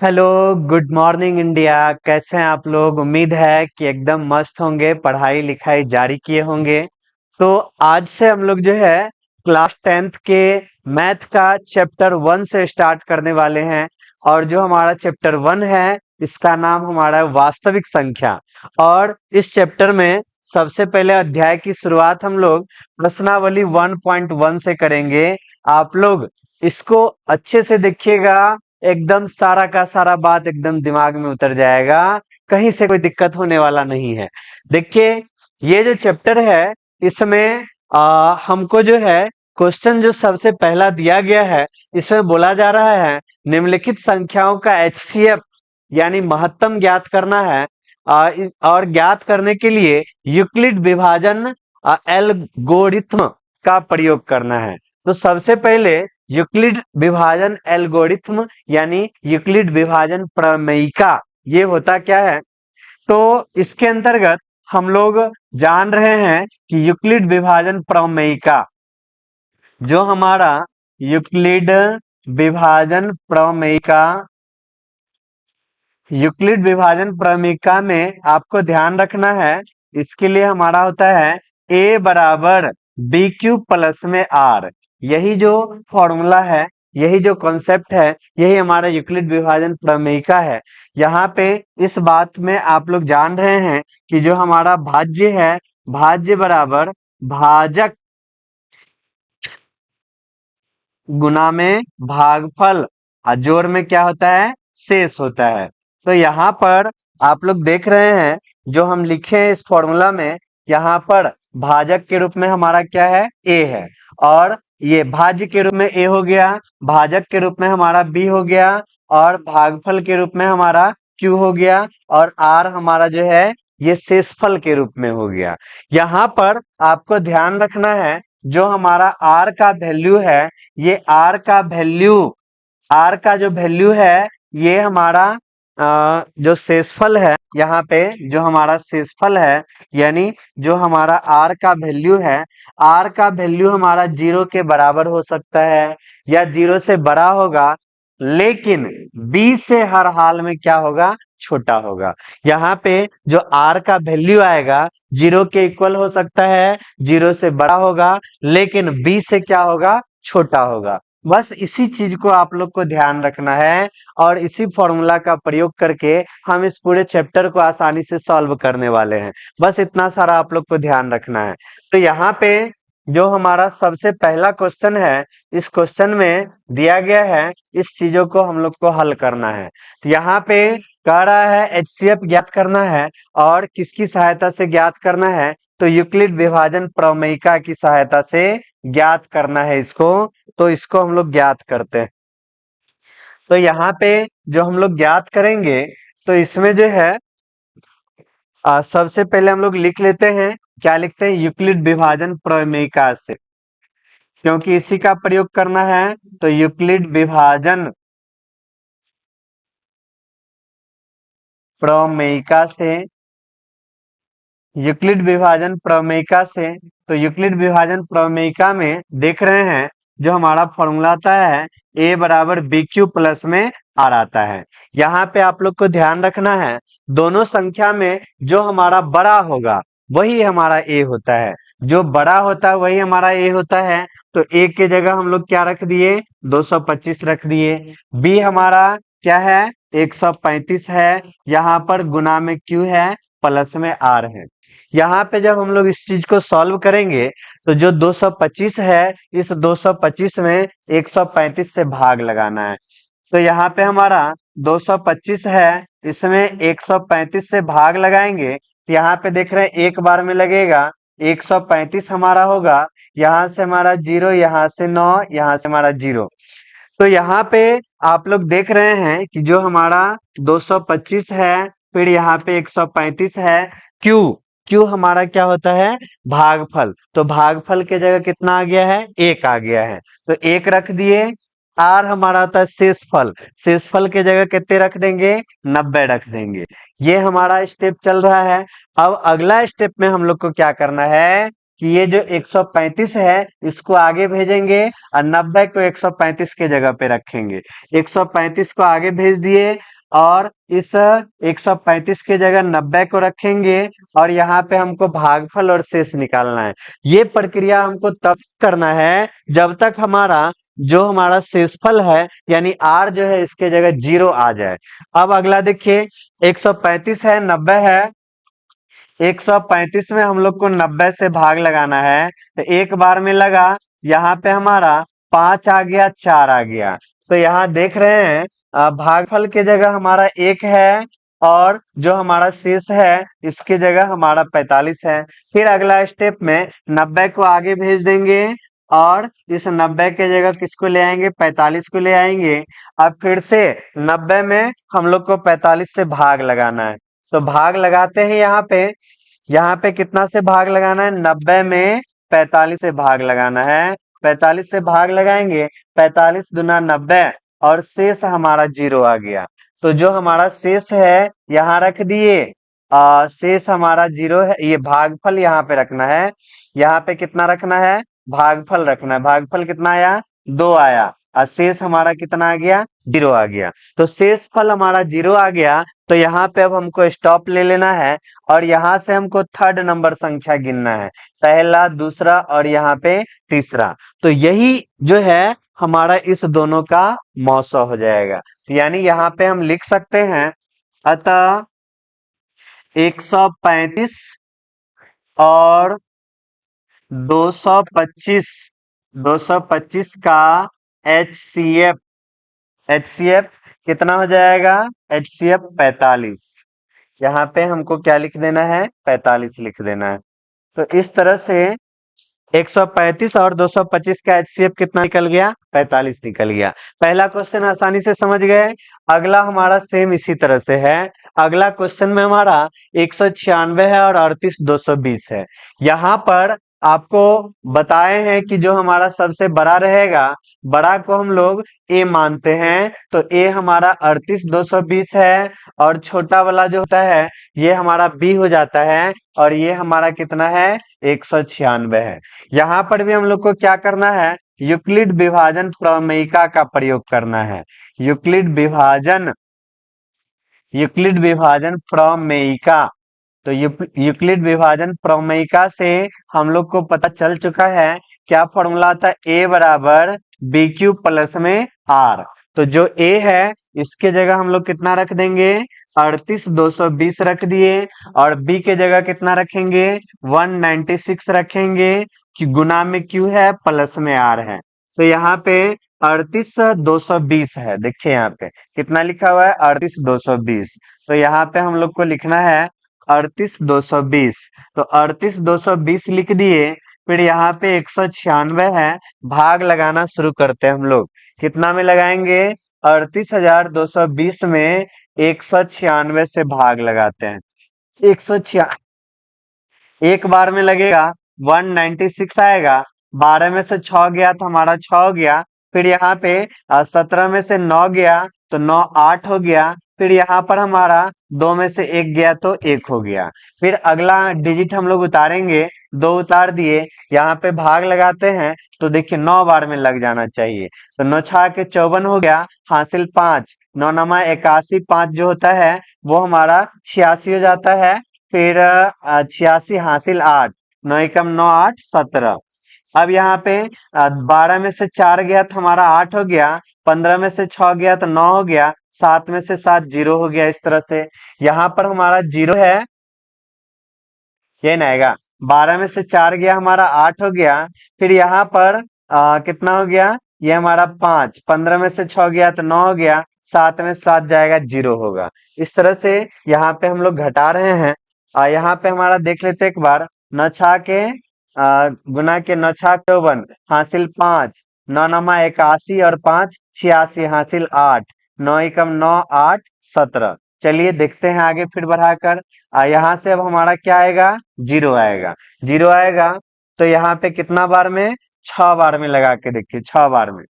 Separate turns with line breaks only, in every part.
Hello. Good morning India. कैसे हैं आप लोग? उम्मीद है कि एकदम मस्त होंगे, पढ़ाई लिखाई जारी किए होंगे। तो आज से हम लोग जो है क्लास 10th के मैथ का चैप्टर 1 से स्टार्ट करने वाले हैं। और जो हमारा चैप्टर 1 है, इसका नाम हमारा है वास्तविक संख्या। और इस चैप्टर में सबसे पहले अध्याय की शुरुआत हम लोग प्रश्नावली 1.1 से करेंगे। आप लोग इसको अच्छे से देखिएगा, एकदम सारा का सारा बात एकदम दिमाग में उतर जाएगा। कहीं से कोई दिक्कत होने वाला नहीं है। देखिए, ये जो चैप्टर है इसमें हमको जो है क्वेश्चन जो सबसे पहला दिया गया है, इसमें बोला जा रहा है निम्नलिखित संख्याओं का एचसीएफ यानी महत्तम ज्ञात करना है। और ज्ञात करने के लिए यूक्लिड विभाजन एल्गोरिथ्म का प्रयोग करना है। तो सबसे पहले यूक्लिड विभाजन एल्गोरिथ्म यानी यूक्लिड विभाजन प्रमेयिका, ये होता क्या है? तो इसके अंतर्गत हम लोग जान रहे हैं कि यूक्लिड विभाजन प्रमेयिका, जो हमारा यूक्लिड विभाजन प्रमेयिका, यूक्लिड विभाजन प्रमेयिका में आपको ध्यान रखना है। इसके लिए हमारा होता है a बराबर बी क्यूब प्लस में आर। यही जो फॉर्मूला है, यही जो कॉन्सेप्ट है, यही हमारा यूक्लिड विभाजन प्रमेयिका है। यहाँ पे इस बात में आप लोग जान रहे हैं कि जो हमारा भाज्य है, भाज्य बराबर भाजक गुना में भागफल, और जोड़ में क्या होता है? शेष होता है। तो यहाँ पर आप लोग देख रहे हैं, जो हम लिखे हैं इस फॉर्मूला में, यहाँ पर भाजक के रूप में हमारा क्या है? ए है। और ये भाज्य के रूप में ए हो गया, भाजक के रूप में हमारा बी हो गया, और भागफल के रूप में हमारा क्यू हो गया, और आर हमारा जो है ये शेषफल के रूप में हो गया। यहाँ पर आपको ध्यान रखना है, जो हमारा आर का वैल्यू है, ये आर का जो वैल्यू है, ये हमारा जो शेषफल है, यहाँ पे जो हमारा शेषफल है, यानी जो हमारा आर का वैल्यू है, आर का वैल्यू हमारा 0 के बराबर हो सकता है या 0 से बड़ा होगा, लेकिन बी से हर हाल में क्या होगा? छोटा होगा। यहाँ पे जो आर का वैल्यू आएगा 0 के इक्वल हो सकता है, 0 से बड़ा होगा, लेकिन बी से क्या होगा? छोटा होगा। बस इसी चीज को आप लोग को ध्यान रखना है, और इसी फॉर्मूला का प्रयोग करके हम इस पूरे चैप्टर को आसानी से सॉल्व करने वाले हैं। बस इतना सारा आप लोग को ध्यान रखना है। तो यहाँ पे जो हमारा सबसे पहला क्वेश्चन है, इस क्वेश्चन में दिया गया है, इस चीजों को हम लोग को हल करना है। तो यहाँ पे कह रहा है एचसीएफ ज्ञात करना है, और किसकी सहायता से ज्ञात करना है? तो यूक्लिड विभाजन प्रमेयिका की सहायता से ज्ञात करना है इसको। तो इसको हम लोग ज्ञात करते हैं। तो यहाँ पे जो हम लोग ज्ञात करेंगे, तो इसमें जो है सबसे पहले हम लोग लिख लेते हैं, क्या लिखते हैं? यूक्लिड विभाजन प्रमेयिका से, क्योंकि इसी का प्रयोग करना है। तो यूक्लिड विभाजन प्रमेयिका से, यूक्लिड विभाजन प्रमेयिका से, तो यूक्लिड विभाजन प्रमेयिका में देख रहे हैं, जो हमारा फॉर्मूला आता है a बराबर बी क्यू प्लस में आर आता है। यहाँ पे आप लोग को ध्यान रखना है, दोनों संख्या में जो हमारा बड़ा होगा वही हमारा a होता है, जो बड़ा होता है वही हमारा a होता है। तो a के जगह हम लोग क्या रख दिए? 225 रख दिए। b हमारा क्या है? 135 है। यहाँ पर गुना में q है, प्लस में आर है। यहाँ पे जब हम लोग इस चीज को सॉल्व करेंगे, तो जो 225 है, इस 225 में 135 से भाग लगाना है। तो यहाँ पे हमारा 225 है, इसमें 135 से भाग लगाएंगे, तो यहाँ पे देख रहे हैं एक बार में लगेगा, 135 हमारा होगा, यहाँ से हमारा 0, यहाँ से 9, यहाँ से हमारा 0। तो यहाँ पे आप लोग देख रहे हैं कि जो हमारा 225 है, फिर यहाँ पे 135 है, क्यू क्यू हमारा क्या होता है? भागफल। तो भागफल के जगह कितना आ गया है? 1 आ गया है, तो 1 रख दिए। आर हमारा होता है शेषफल, शेषफल के जगह कितने रख देंगे? 90 रख देंगे। ये हमारा स्टेप चल रहा है। अब अगला स्टेप में हम लोग को क्या करना है? कि ये जो 135 है इसको आगे भेजेंगे और 90 को 135 के जगह पे रखेंगे। 135 को आगे भेज दिए और इस 135 के जगह 90 को रखेंगे और यहाँ पे हमको भागफल और शेष निकालना है। ये प्रक्रिया हमको तब करना है जब तक हमारा शेषफल है यानी r जो है इसके जगह 0 आ जाए। अब अगला देखिए 135 है 90 है, 135 में हम लोग को 90 से भाग लगाना है तो एक बार में लगा, यहाँ पे हमारा 5 आ गया 4 आ गया। तो यहाँ देख रहे हैं भागफल के जगह हमारा 1 है और जो हमारा शेष है इसके जगह हमारा 45 है। फिर अगला स्टेप में 90 को आगे भेज देंगे और इस 90 के जगह किसको ले आएंगे, 45 को ले आएंगे। अब फिर से 90 में हम लोग को 45 से भाग लगाना है तो भाग लगाते हैं यहाँ पे कितना से भाग लगाना है, 90 में 45 से भाग लगाना है। 45 से भाग लगाएंगे, 45 दूना 90 और शेष हमारा 0 आ गया। तो जो हमारा शेष है यहाँ रख दिए, शेष हमारा 0 है, ये भागफल यहाँ पे रखना है। यहाँ पे कितना रखना है, भागफल रखना है। भागफल कितना आया, 2 आया और शेष हमारा कितना आ गया, 0 आ गया। तो शेष फल हमारा 0 आ गया। तो यहाँ पे अब हमको स्टॉप ले लेना है और यहाँ से हमको थर्ड नंबर संख्या गिनना है, पहला दूसरा और यहाँ पे तीसरा। तो यही जो है हमारा इस दोनों का मौसा हो जाएगा। यानी यहाँ पे हम लिख सकते हैं अतः 135 और 225 225 का HCF कितना हो जाएगा, HCF 45। यहाँ पे हमको क्या लिख देना है, 45 लिख देना है। तो इस तरह से 135 और 225 का HCF कितना निकल गया, 45 निकल गया। पहला क्वेश्चन आसानी से समझ गए। अगला हमारा सेम इसी तरह से है। अगला क्वेश्चन में हमारा 196 है और 38220 है। यहाँ पर आपको बताए हैं कि जो हमारा सबसे बड़ा रहेगा, बड़ा को हम लोग ए मानते हैं, तो ए हमारा 38220 है और छोटा वाला जो होता है ये हमारा बी हो जाता है और ये हमारा कितना है, 196 है। यहाँ पर भी हम लोग को क्या करना है, यूक्लिड विभाजन प्रमेयिका का प्रयोग करना है। यूक्लिड विभाजन प्रमेयिका। तो यूक्लिड विभाजन प्रमेयिका से हम लोग को पता चल चुका है क्या फॉर्मूला था, ए बराबर बी क्यूब प्लस में आर। तो जो ए है इसके जगह हम लोग कितना रख देंगे, 38220 रख दिए और बी के जगह कितना रखेंगे, 196 रखेंगे कि गुना में क्यू है प्लस में आर है। तो यहाँ पे 38220 है, देखिए यहाँ पे कितना लिखा हुआ है, 38220। तो यहाँ पे हम लोग को लिखना है 38220। तो 38220 लिख दिए, फिर यहाँ पे 196 है, भाग लगाना शुरू करते हैं हम लोग। कितना में लगाएंगे, 38220 में 196 से भाग लगाते हैं। 196 एक बार में लगेगा, 196 आएगा, 12 में से 6 गया तो हमारा 6 हो गया। फिर यहाँ पे 17 में से 9 गया तो 9 8 हो गया। फिर यहाँ पर हमारा 2 में से 1 गया तो 1 हो गया। फिर अगला डिजिट हम लोग उतारेंगे, 2 उतार दिए, यहाँ पे भाग लगाते हैं तो देखिए 9 बार में लग जाना चाहिए। तो 9 छा के 54 हो गया, हासिल 5, 9 नमा 81, 5 जो होता है वो हमारा 86 हो जाता है। फिर 86 हासिल 8, 9 एकम 9 8 17। अब यहाँ पे 12 में से 4 गया तो हमारा 8 हो गया, 15 में से 6 गया तो 9 हो गया, 7 में से 7 0 हो गया। इस तरह से यहाँ पर हमारा 0 है, ये ना आएगा। 12 में से 4 गया हमारा 8 हो गया। फिर यहाँ पर कितना हो गया, ये हमारा 5, 15 में से 6 गया तो 9 हो गया, 7 में 7 जाएगा 0 होगा। इस तरह से यहाँ पे हम लोग घटा रहे हैं। यहाँ पे हमारा देख लेते हैं एक बार, 9 छा के गुना के 9 छा 54 हासिल 5, 9 नमा 81 और 5 86 हासिल 8, 9 एकम 9 8 17। चलिए देखते हैं आगे फिर बढ़ाकर। यहाँ से अब हमारा क्या आएगा, 0 आएगा। 0 आएगा तो यहाँ पे कितना बार में, 6 बार में लगा के देखिए, 6 बार में,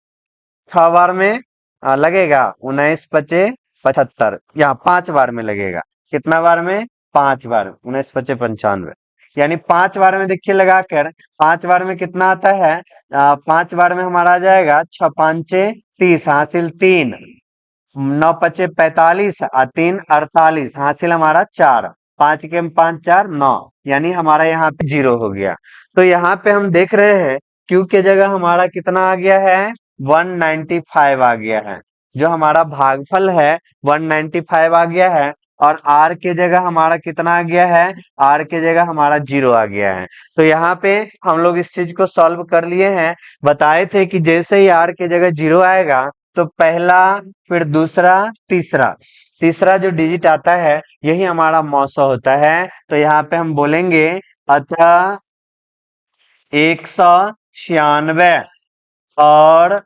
6 बार में लगेगा 19 पचे 75, यहाँ 5 बार में लगेगा। कितना बार में, 5 बार, 19 पचे 95। यानी 5 बार में देखिए लगाकर 5 बार में कितना आता है, 5 बार में हमारा आ जाएगा 6 5 30 हासिल 3, 9 5 45 और 3 48 हासिल हमारा 4, 5 के 5 4 9, यानी हमारा यहाँ पे 0 हो गया। तो यहाँ पे हम देख रहे हैं Q के जगह हमारा कितना आ गया है, 195 आ गया है। जो हमारा भागफल है 195 आ गया है, और R के जगह हमारा कितना आ गया है, R के जगह हमारा 0 आ गया है। तो यहाँ पे हम लोग इस चीज को सॉल्व कर लिए हैं। बताए थे कि जैसे ही R के जगह 0 आएगा तो पहला, फिर दूसरा, तीसरा, तीसरा जो डिजिट आता है यही हमारा मौसा होता है। तो यहाँ पे हम बोलेंगे अतः 196 और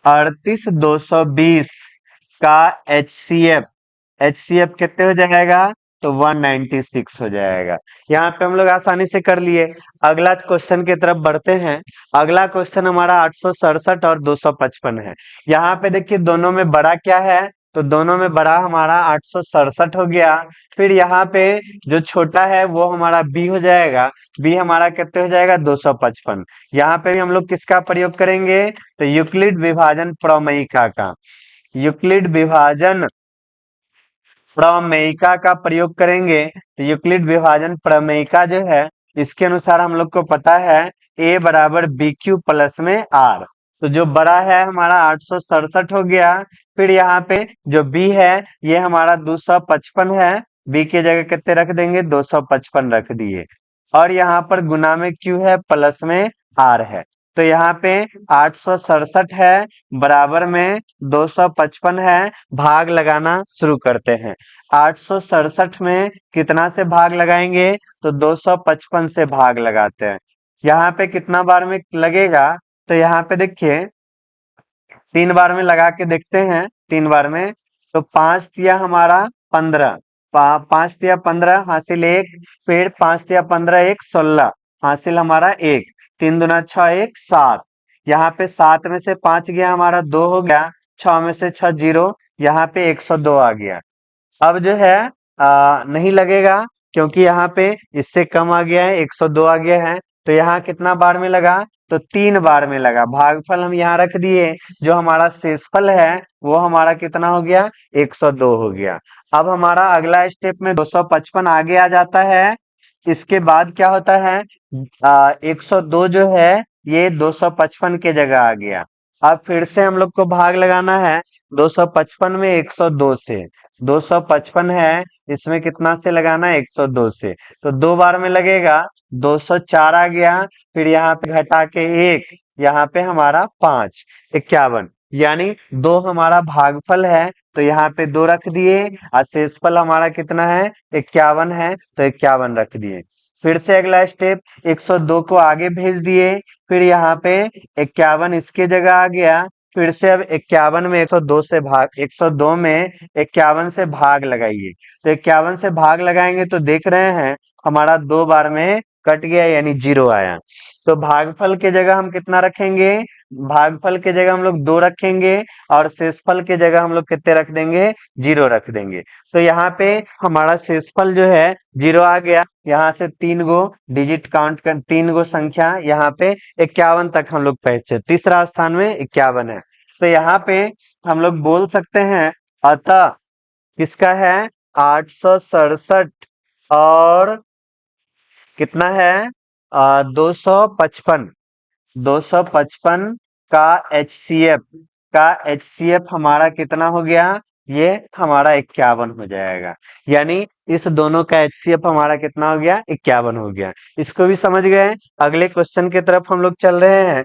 38220 का HCF कितने हो जाएगा, तो 196 हो जाएगा। यहाँ पे हम लोग आसानी से कर लिए। अगला क्वेश्चन की तरफ बढ़ते हैं। अगला क्वेश्चन हमारा 867 और 255 है। यहाँ पे देखिए दोनों में बड़ा क्या है, तो दोनों में बड़ा हमारा 867 हो गया। फिर यहाँ पे जो छोटा है वो हमारा B हो जाएगा। B हमारा कितने हो जाएगा, 255। यहाँ पे भी हम लोग किसका प्रयोग करेंगे, तो यूक्लिड विभाजन प्रमेयिका का, यूक्लिड विभाजन प्रमेयिका का प्रयोग करेंगे। तो यूक्लिड विभाजन प्रमेयिका जो है इसके अनुसार हम लोग को पता है A बराबर BQ प्लस में R। तो जो बड़ा है हमारा 867 हो गया। फिर यहाँ पे जो B है ये हमारा 255 है। B के जगह कितने रख देंगे, 255 रख दिए। और यहाँ पर गुना में Q है, प्लस में R है। तो यहाँ पे 867 है बराबर में 255 है। भाग लगाना शुरू करते हैं। 867 में कितना से भाग लगाएंगे, तो 255 से भाग लगाते हैं। यहाँ पे कितना बार में लगेगा, तो यहाँ पे देखिए 3 बार में लगा के देखते हैं। 3 बार में तो 5 दिया हमारा 15, 5 दिया 15 हासिल 1, फिर 5 दिया 15 1 16 हासिल हमारा 1, 3 दूना 6 1 7। यहाँ पे 7 में से 5 गया हमारा 2 हो गया, 6 में से 6 0, यहाँ पे 102 आ गया। अब जो है नहीं लगेगा क्योंकि यहाँ पे इससे कम आ गया है, 102 आ गया है। तो यहाँ कितना बार में लगा, तो 3 बार में लगा। भागफल हम यहाँ रख दिए, जो हमारा शेषफल है वो हमारा कितना हो गया, 102 हो गया। अब हमारा अगला स्टेप में 255 आगे आ जाता है। इसके बाद क्या होता है, 102 जो है ये 255 के जगह आ गया। अब फिर से हम लोग को भाग लगाना है 255 में 102 से। 255 है, इसमें कितना से लगाना है, 102 से। तो 2 बार में लगेगा, 204 आ गया। फिर यहाँ पे घटा के 1, यहाँ पे हमारा 5, 51, यानी 2 हमारा भागफल है। तो यहाँ पे 2 रख दिए, और शेषफल हमारा कितना है, 51 है, तो 51 रख दिए। फिर से अगला स्टेप, 102 को आगे भेज दिए। फिर यहाँ पे 51 इसके जगह आ गया। फिर से अब 51 में 102 से भाग, 102 में 51 से भाग लगाइए। तो 51 से भाग लगाएंगे तो देख रहे हैं हमारा 2 बार में कट गया, यानी 0 आया। तो भागफल के जगह हम कितना रखेंगे, भागफल के जगह हम लोग 2 रखेंगे, और शेषफल के जगह हम लोग कितने रख देंगे, 0 रख देंगे। तो यहाँ पे हमारा शेषफल जो है 0 आ गया। यहाँ से 3 गो डिजिट काउंट कर, 3 गो संख्या यहाँ पे 51 तक हम लोग पहुंचे। तीसरा स्थान में 51 है। तो यहाँ पे हम लोग बोल सकते हैं अतः किसका है, 867 और कितना है, 255, 255 का HCF हमारा कितना हो गया, ये हमारा 51 हो जाएगा। यानी इस दोनों का HCF हमारा कितना हो गया, 51 हो गया। इसको भी समझ गए। अगले क्वेश्चन की तरफ हम लोग चल रहे हैं।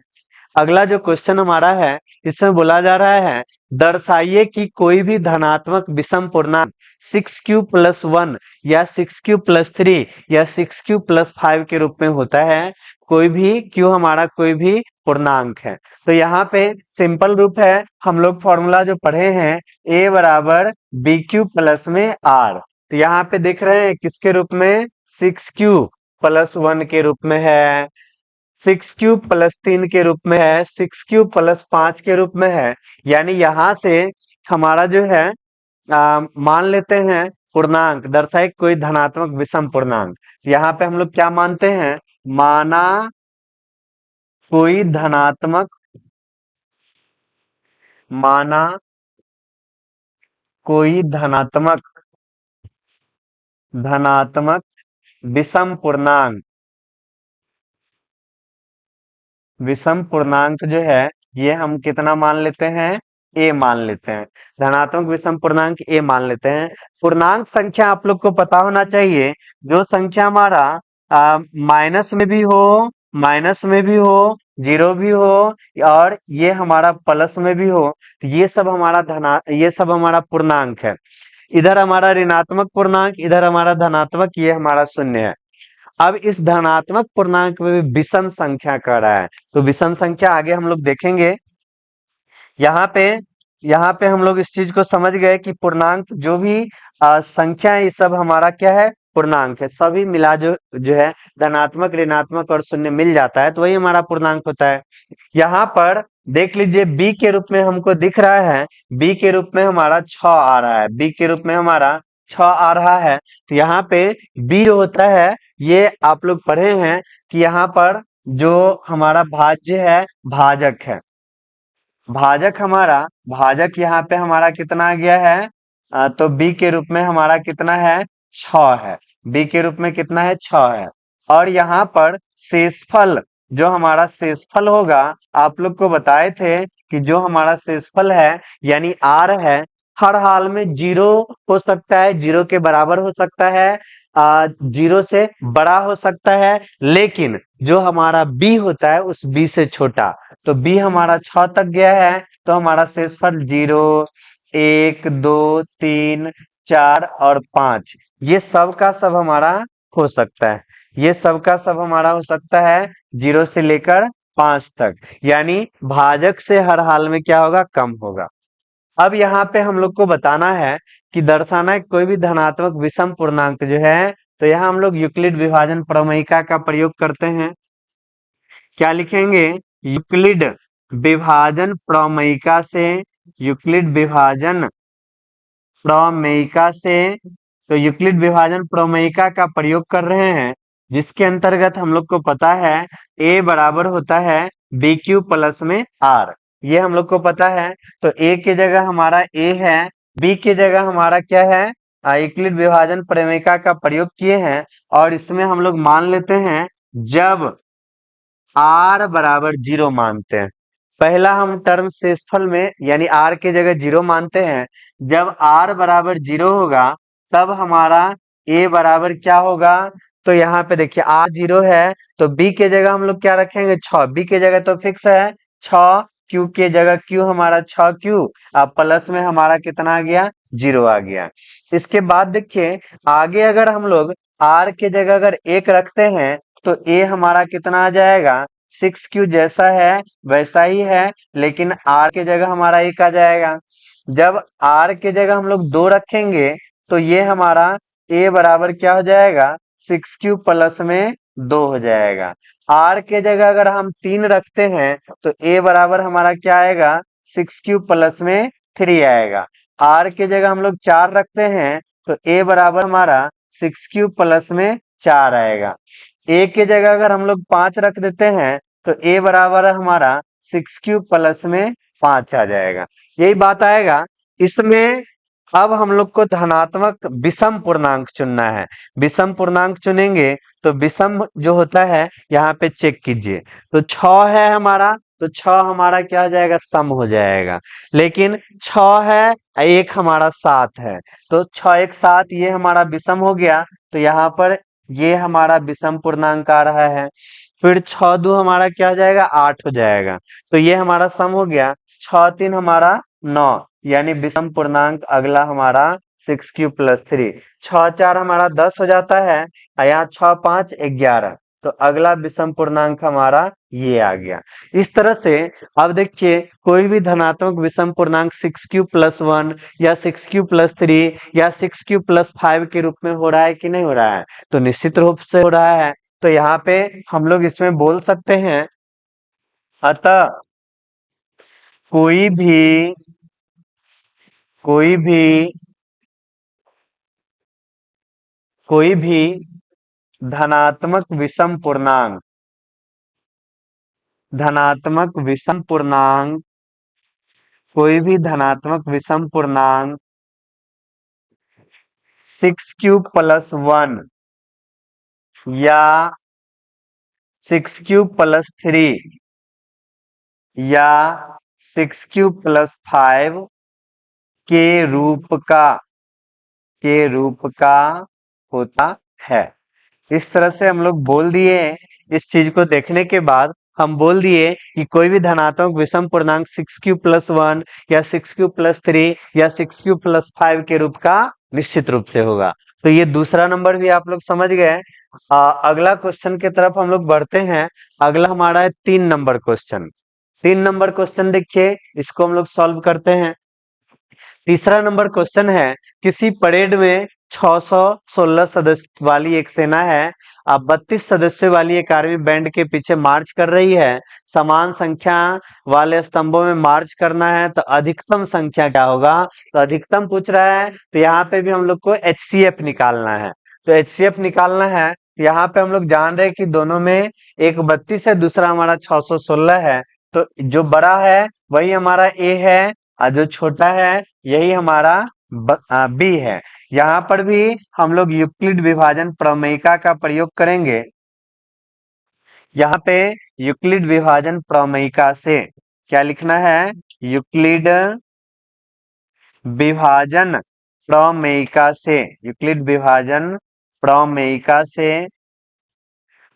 अगला जो क्वेश्चन हमारा है इसमें बोला जा रहा है दर्शाइए कि कोई भी धनात्मक विषम पूर्णांक 6q+1 या 6q+3 या 6q+5 के रूप में होता है। कोई भी q हमारा कोई भी पूर्णांक है। तो यहाँ पे सिंपल रूप है, हम लोग फॉर्मूला जो पढ़े हैं a बराबर bq प्लस में r। तो यहाँ पे देख रहे हैं किसके रूप में, 6q+1 के रूप में है, 6q+3 के रूप में है, 6q+5 के रूप में है। यानी यहां से हमारा जो है मान लेते हैं पूर्णांक दर्शाए कोई धनात्मक विषम पूर्णांक। यहाँ पे हम लोग क्या मानते हैं, माना कोई धनात्मक, माना कोई धनात्मक विषम पूर्णांक, विषम पूर्णांक जो है ये हम कितना मान लेते हैं, ए मान लेते हैं। धनात्मक विषम पूर्णांक ए मान लेते हैं। पूर्णांक संख्या आप लोग को पता होना चाहिए, जो संख्या हमारा माइनस में भी हो, माइनस में भी हो, जीरो भी हो, और ये हमारा प्लस में भी हो, तो ये सब हमारा पूर्णांक है। इधर हमारा ऋणात्मक पूर्णांक, इधर हमारा धनात्मक, ये हमारा शून्य है। अब इस धनात्मक पूर्णांक में भी विषम संख्या कह रहा है, तो विषम संख्या आगे हम लोग देखेंगे। यहाँ पे यहाँ पे हम लोग इस चीज को समझ गए कि पूर्णांक जो भी संख्या है, ये सब हमारा क्या है, पूर्णांक है। सभी मिला जो है धनात्मक, ऋणात्मक और शून्य मिल जाता है, तो वही हमारा पूर्णांक होता है। यहाँ पर देख लीजिए बी के रूप में हमको दिख रहा है, बी के रूप में हमारा 6 आ रहा है, बी के रूप में हमारा 6 आ रहा है। तो यहाँ पे बी जो होता है, ये आप लोग पढ़े हैं कि यहाँ पर जो हमारा भाज्य है, भाजक है। भाजक यहाँ पे हमारा कितना आ गया है, तो बी के रूप में हमारा कितना है, 6 है। बी के रूप में कितना है, 6 है। और यहाँ पर शेषफल, जो हमारा शेषफल होगा, आप लोग को बताए थे कि जो हमारा शेषफल है यानी आर है, हर हाल में जीरो हो सकता है, जीरो के बराबर हो सकता है, जीरो से बड़ा हो सकता है, लेकिन जो हमारा बी होता है उस बी से छोटा। तो बी हमारा 6 तक गया है, तो हमारा शेषफल 0, 1, 2, 3, 4 और 5, ये सब का सब हमारा हो सकता है। ये सब का सब हमारा हो सकता है 0 से लेकर 5 तक, यानी भाजक से हर हाल में क्या होगा, कम होगा। अब यहाँ पे हम लोग को बताना है कि दर्शाना है कोई भी धनात्मक विषम पूर्णांक जो है, तो यहाँ हम लोग यूक्लिड विभाजन प्रमेयिका का प्रयोग करते हैं। क्या लिखेंगे, यूक्लिड विभाजन प्रमेयिका से, यूक्लिड विभाजन प्रमेयिका से, तो यूक्लिड विभाजन प्रमेयिका का प्रयोग कर रहे हैं, जिसके अंतर्गत हम लोग को पता है a बराबर होता है बी क्यू प्लस में आर, ये हम लोग को पता है। तो a की जगह हमारा a है, b की जगह हमारा क्या है, यूक्लिड विभाजन प्रमेयिका का प्रयोग किए हैं, और इसमें हम लोग मान लेते हैं जब आर बराबर 0 मानते हैं। पहला हम टर्म शेषफल में यानी आर के जगह 0 मानते हैं। जब आर बराबर 0 होगा तब हमारा ए बराबर क्या होगा, तो यहाँ पे देखिए आर 0 है, तो बी के जगह हम लोग क्या रखेंगे, 6। बी के जगह तो फिक्स है 6, क्यू के जगह क्यू हमारा 6 क्यू, अब प्लस में हमारा कितना आ गया, 0 आ गया। इसके बाद देखिए आगे अगर हम लोग आर के जगह अगर 1 रखते हैं, तो ए हमारा कितना आ जाएगा, 6 क्यू जैसा है वैसा ही है, लेकिन आर के जगह हमारा 1 आ जाएगा। जब आर के जगह हम लोग 2 रखेंगे, तो ये हमारा ए बराबर क्या हो जाएगा, 6 क्यू प्लस में 2 हो जाएगा। आर के जगह अगर हम 3 रखते हैं, तो ए बराबर हमारा क्या आएगा, 6 क्यू प्लस में 3 आएगा। आर के जगह हम लोग 4 रखते हैं, तो ए बराबर हमारा 6 क्यू प्लस में 4 आएगा। ए के जगह अगर हम लोग 5 रख देते हैं, तो ए बराबर है हमारा 6 क्यू प्लस में 5 आ जाएगा। यही बात आएगा। इसमें अब हम लोग को धनात्मक विषम पूर्णांक चुनना है। विषम पूर्णांक चुनेंगे तो विषम जो होता है यहाँ पे चेक कीजिए, तो 6 है हमारा, तो 6 हमारा क्या हो जाएगा, सम हो जाएगा। लेकिन 6 है, एक हमारा 7 है, तो 6 1 7, ये हमारा विषम हो गया। तो यहाँ पर ये हमारा विषम पूर्णांक आ रहा है। फिर 6 2 हमारा क्या हो जाएगा, 8 हो जाएगा, तो ये हमारा सम हो गया। 6 3 हमारा 9, यानी विषम पूर्णांक अगला हमारा 6 क्यू प्लस 3। 6 4 हमारा 10 हो जाता है, और यहाँ 6 5 11, तो अगला विषम पूर्णांक हमारा ये आ गया। इस तरह से अब देखिए कोई भी धनात्मक विषम पूर्णांक 6 क्यू प्लस 1 या 6 क्यू प्लस 3 या 6 क्यू प्लस 5 के रूप में हो रहा है कि नहीं हो रहा है, तो निश्चित रूप से हो रहा है। तो यहाँ पे हम लोग इसमें बोल सकते हैं, अतः कोई भी कोई भी कोई भी धनात्मक विषम पूर्णांक, धनात्मक विषम पूर्णांक, कोई भी धनात्मक विषम पूर्णांक 6³ + 1 या 6³ + 3 या 6³ + 5 के रूप का, के रूप का होता है। इस तरह से हम लोग बोल दिए। इस चीज को देखने के बाद हम बोल दिए कि कोई भी धनात्मक विषम पूर्णांक 6³ + 1 या 6³ + 3 या 6³ + 5 के रूप का निश्चित रूप से होगा। तो ये दूसरा नंबर भी आप लोग समझ गए। अगला क्वेश्चन की तरफ हम लोग बढ़ते हैं। अगला हमारा है 3 नंबर क्वेश्चन। 3 नंबर क्वेश्चन देखिए, इसको हम लोग सॉल्व करते हैं। तीसरा नंबर क्वेश्चन है, किसी परेड में 616 सदस्य वाली एक सेना है, अब 32 सदस्यों वाली एक आर्मी बैंड के पीछे मार्च कर रही है। समान संख्या वाले स्तंभों में मार्च करना है, तो अधिकतम संख्या क्या होगा? तो अधिकतम पूछ रहा है, तो यहाँ पे भी हम लोग को HCF निकालना है। तो HCF निकालना है, यहाँ पे हम लोग जान रहे हैं कि दोनों में एक 32 है, दूसरा हमारा 616 है। तो जो बड़ा है वही हमारा A है और जो छोटा है यही हमारा बी है। यहाँ पर भी हम लोग यूक्लिड विभाजन प्रमेयिका का प्रयोग करेंगे। यहाँ पे यूक्लिड विभाजन प्रमेयिका से क्या लिखना है? यूक्लिड विभाजन प्रमेयिका से, यूक्लिड विभाजन प्रमेयिका से।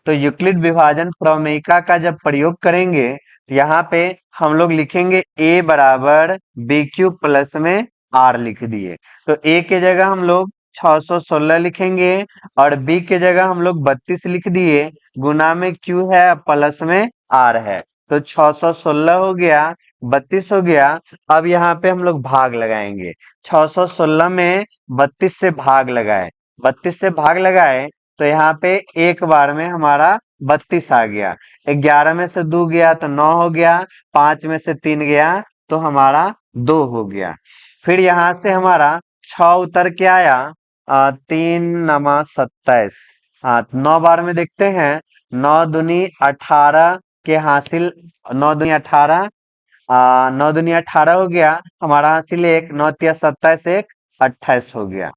तो यूक्लिड विभाजन प्रमेयिका का जब प्रयोग करेंगे तो यहाँ पे हम लोग लिखेंगे A बराबर B³ में R लिख दिए। तो A के जगह हम लोग 616 लिखेंगे और B के जगह हम लोग 32 लिख दिए। गुना में Q है, प्लस में R है। तो 616 हो गया, 32 हो गया। अब यहाँ पे हम लोग भाग लगाएंगे। 616 में 32 से भाग लगाए, 32 से भाग लगाए तो यहाँ पे एक बार में हमारा 32 आ गया। 11 में से 2 गया तो 9 हो गया। 5 में से 3 गया तो हमारा 2 हो गया। फिर यहाँ से हमारा 6 उतर के आया, 3 नमा 27। 9 बार में देखते हैं, 9 दूनी 18 के हासिल, 9 दूनी 18, 9 दूनी 18 हो गया हमारा हासिल 1, 9 तिया 27, 1 28 हो गया।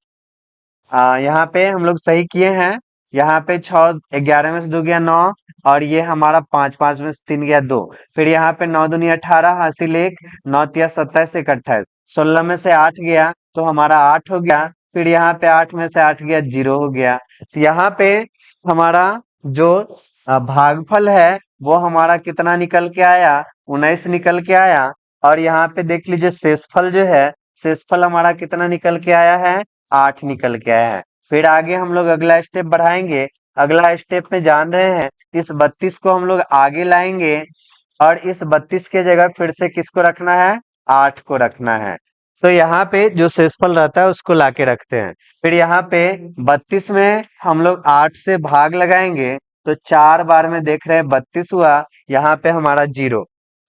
यहाँ पे हम लोग सही किए हैं। यहाँ पे 6, 11 में से 2 गया 9 और ये हमारा 5, 5 में से 3 गया 2। फिर यहाँ पे 9 दूनी 18 हासिल 1, 9 तिया 27, 1 28। 16 में से 8 गया तो हमारा 8 हो गया। फिर यहाँ पे 8 में से 8 गया 0 हो गया। तो यहाँ पे हमारा जो भागफल है वो हमारा कितना निकल के आया? 19 निकल के आया। और यहाँ पे देख लीजिए शेषफल जो है, शेषफल हमारा कितना निकल के आया है? 8 निकल के आया है। फिर आगे हम लोग अगला स्टेप बढ़ाएंगे। अगला स्टेप में जान रहे हैं, इस 32 को हम लोग आगे लाएंगे और इस 32 के जगह फिर से किसको रखना है? 8 को रखना है। तो यहाँ पे जो शेषफल रहता है उसको लाके रखते हैं। फिर यहाँ पे 32 में हम लोग 8 से भाग लगाएंगे तो 4 बार में देख रहे हैं 32 हुआ, यहाँ पे हमारा 0।